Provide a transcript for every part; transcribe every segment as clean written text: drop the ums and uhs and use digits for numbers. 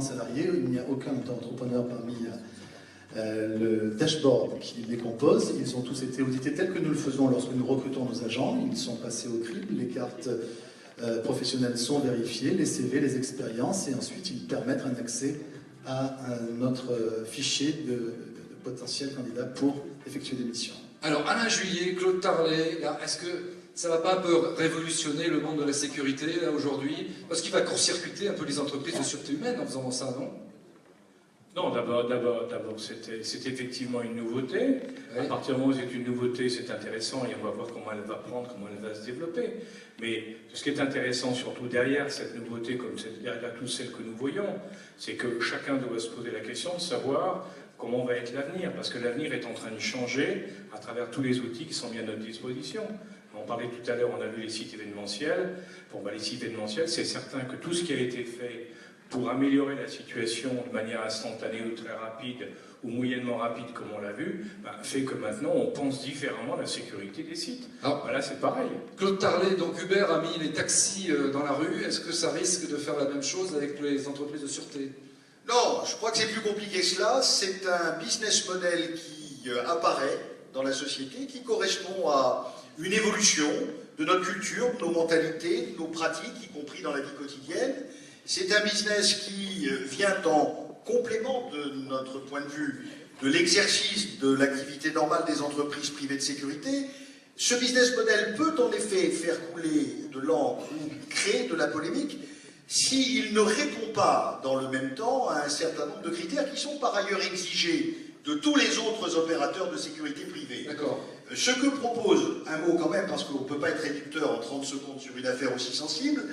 salariés, il n'y a aucun entrepreneur parmi le dashboard qui les compose. Ils ont tous été audités tels que nous le faisons lorsque nous recrutons nos agents. Ils sont passés au crible, les cartes professionnelles sont vérifiées, les CV, les expériences, et ensuite ils permettent un accès à notre fichier de potentiels candidats pour effectuer des missions. Alors Alain Juillet, Claude Tarlet, est-ce que ça ne va pas un peu révolutionner le monde de la sécurité aujourd'hui? Parce qu'il va court-circuiter un peu les entreprises de sûreté humaine en faisant ça, non? Non, d'abord, c'est effectivement une nouveauté. Oui. À partir du moment où c'est une nouveauté, c'est intéressant et on va voir comment elle va prendre, comment elle va se développer. Mais ce qui est intéressant, surtout derrière cette nouveauté, comme derrière toutes celles que nous voyons, c'est que chacun doit se poser la question de savoir comment va être l'avenir, parce que l'avenir est en train de changer à travers tous les outils qui sont mis à notre disposition. On parlait tout à l'heure, on a vu les sites événementiels. Bon, les sites événementiels, c'est certain que tout ce qui a été fait pour améliorer la situation de manière instantanée ou très rapide, ou moyennement rapide comme on l'a vu, fait que maintenant on pense différemment à la sécurité des sites. Là c'est pareil. Claude Tarlet, donc Uber a mis les taxis dans la rue, est-ce que ça risque de faire la même chose avec les entreprises de sûreté? Non, je crois que c'est plus compliqué que cela. C'est un business model qui apparaît dans la société, qui correspond à une évolution de notre culture, de nos mentalités, de nos pratiques, y compris dans la vie quotidienne. C'est un business qui vient en complément de notre point de vue de l'exercice de l'activité normale des entreprises privées de sécurité. Ce business model peut en effet faire couler de l'encre ou créer de la polémique s'il ne répond pas dans le même temps à un certain nombre de critères qui sont par ailleurs exigés de tous les autres opérateurs de sécurité privée. D'accord. Ce que propose, un mot quand même, parce qu'on ne peut pas être réducteur en 30 secondes sur une affaire aussi sensible,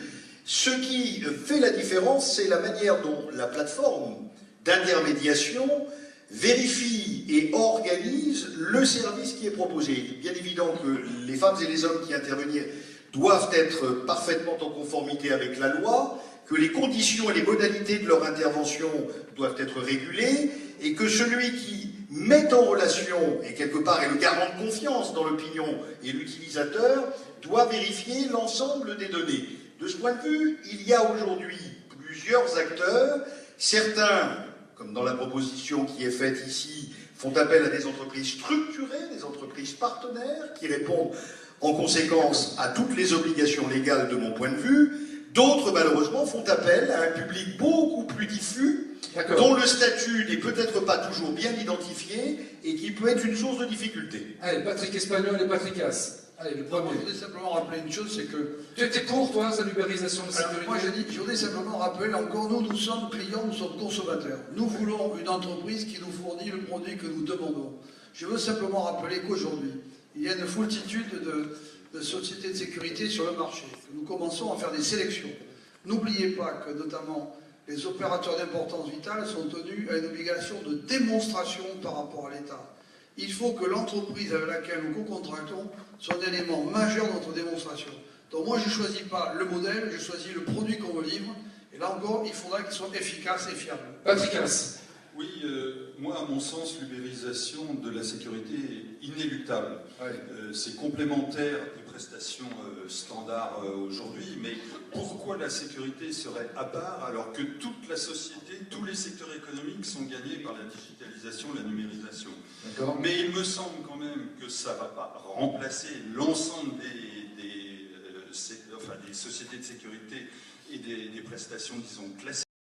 ce qui fait la différence, c'est la manière dont la plateforme d'intermédiation vérifie et organise le service qui est proposé. Il est bien évident que les femmes et les hommes qui interviennent doivent être parfaitement en conformité avec la loi, que les conditions et les modalités de leur intervention doivent être régulées, et que celui qui met en relation, et quelque part est le garant de confiance dans l'opinion et l'utilisateur, doit vérifier l'ensemble des données. De ce point de vue, il y a aujourd'hui plusieurs acteurs, certains, comme dans la proposition qui est faite ici, font appel à des entreprises structurées, des entreprises partenaires, qui répondent en conséquence à toutes les obligations légales de mon point de vue. D'autres, malheureusement, font appel à un public beaucoup plus diffus, dont le statut n'est peut-être pas toujours bien identifié et qui peut être une source de difficulté. Allez, Patrick Espagnol et Patrick As. Allez, le premier. Je voudrais simplement rappeler une chose, c'est que... Tu étais pour, toi, sa libéralisation de la sécurité? Moi, je voudrais simplement rappeler, encore, nous sommes clients, nous sommes consommateurs. Nous voulons une entreprise qui nous fournit le produit que nous demandons. Je veux simplement rappeler qu'aujourd'hui, il y a une foultitude de sociétés de sécurité sur le marché. Nous commençons à faire des sélections. N'oubliez pas que, notamment, les opérateurs d'importance vitale sont tenus à une obligation de démonstration par rapport à l'État. Il faut que l'entreprise avec laquelle nous co-contractons soit un élément majeur de notre démonstration. Donc moi, je ne choisis pas le modèle, je choisis le produit qu'on me livre. Et là encore, il faudra qu'il soit efficace et fiable. Patrick As. Oui, moi, à mon sens, l'ubérisation de la sécurité est inéluctable. Ouais. C'est complémentaire des prestations standards aujourd'hui, mais pourquoi la sécurité serait à part alors que toute la société, tous les secteurs économiques sont gagnés par la digitalisation, la numérisation? Mais il me semble quand même que ça ne va pas remplacer l'ensemble des sociétés de sécurité et des prestations, disons, classiques.